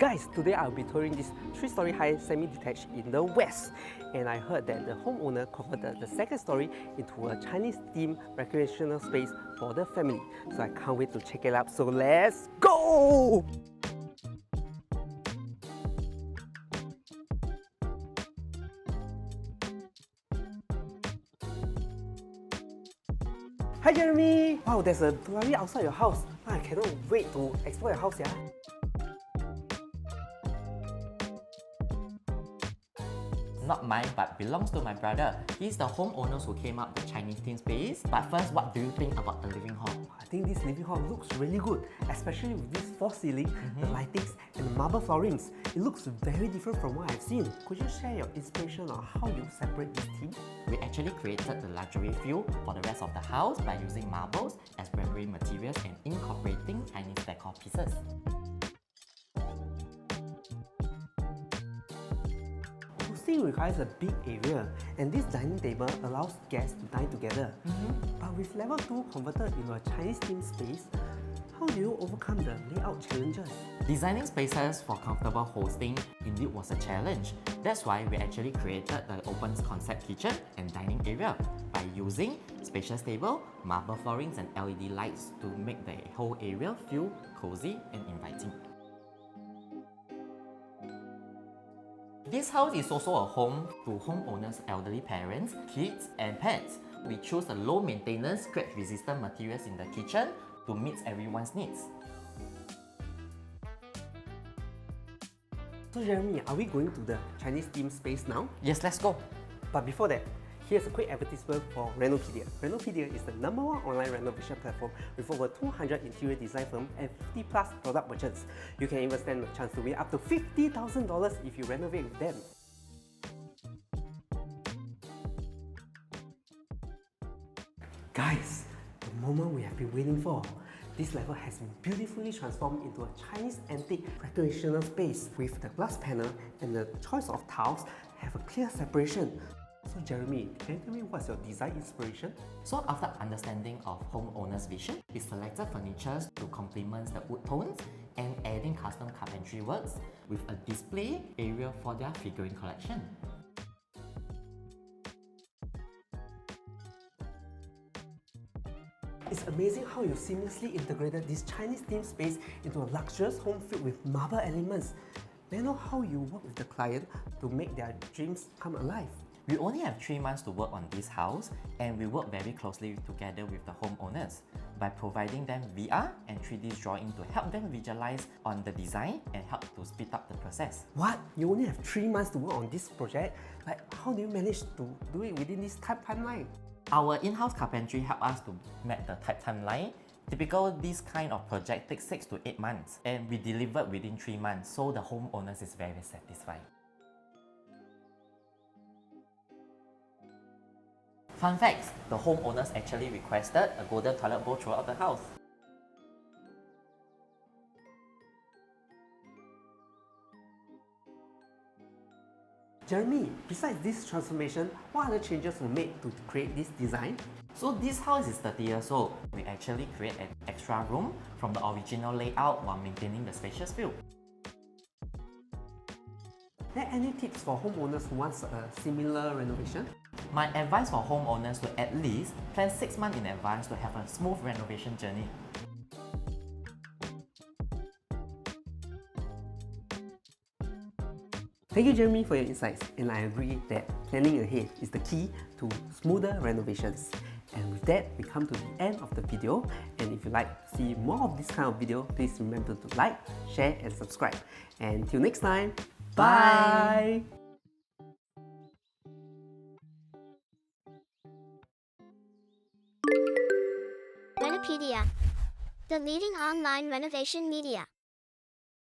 Guys, today I'll be touring this 3-story high semi-detached in the west. And I heard that the homeowner converted the second story into a Chinese-themed recreational space for the family. So I can't wait to check it out. So let's go! Hi Jeremy! Wow, there's a brewery outside your house. I cannot wait to explore your house, yeah? Not mine, but belongs to my brother. He's the homeowners who came up with Chinese theme space. But first, what do you think about the living hall? I think this living hall looks really good, especially with this false ceiling, the lightings, and the marble floorings. It looks very different from what I've seen. Could you share your inspiration on how you separate this theme? We actually created the luxury feel for the rest of the house by using marbles as primary materials and incorporating Chinese decor pieces. Hosting requires a big area, and this dining table allows guests to dine together. But with level 2 converted into a Chinese themed space, how do you overcome the layout challenges? Designing spaces for comfortable hosting indeed was a challenge. That's why we actually created the open concept kitchen and dining area by using spacious table, marble floorings and LED lights to make the whole area feel cozy and inviting. This house is also a home to homeowners' elderly parents, kids and pets. We choose a low-maintenance, scratch-resistant materials in the kitchen to meet everyone's needs. So Jeremy, are we going to the Chinese themed space now? Yes, let's go. But before that, here's a quick advertisement for Renopedia. Renopedia is the #1 online renovation platform with over 200 interior design firms and 50 plus product merchants. You can even stand a chance to win up to $50,000 if you renovate with them. Guys, the moment we have been waiting for. This level has been beautifully transformed into a Chinese antique recreational space with the glass panel and the choice of tiles have a clear separation. So Jeremy, can you tell me what's your design inspiration? So after understanding of homeowners' vision, we selected furniture to complement the wood tones and adding custom carpentry works with a display area for their figurine collection. It's amazing how you seamlessly integrated this Chinese themed space into a luxurious home filled with marble elements. May I know how you work with the client to make their dreams come alive? We only have 3 months to work on this house, and we work very closely together with the homeowners by providing them VR and 3D drawing to help them visualize on the design and help to speed up the process. What? You only have 3 months to work on this project? Like, how do you manage to do it within this tight timeline? Our in-house carpentry help us to meet the tight timeline. Typical, this kind of project takes 6 to 8 months, and we delivered within 3 months, so the homeowners is very satisfied. Fun facts, the homeowners actually requested a golden toilet bowl throughout the house. Jeremy, besides this transformation, what other changes were made to create this design? So this house is 30 years old. We actually create an extra room from the original layout while maintaining the spacious feel. Are there any tips for homeowners who want a similar renovation? My advice for homeowners to at least plan 6 months in advance to have a smooth renovation journey. Thank you Jeremy for your insights, and I agree that planning ahead is the key to smoother renovations. And with that, we come to the end of the video, and if you like to see more of this kind of video, please remember to like, share and subscribe. And till next time, bye! Renopedia, the leading online renovation media.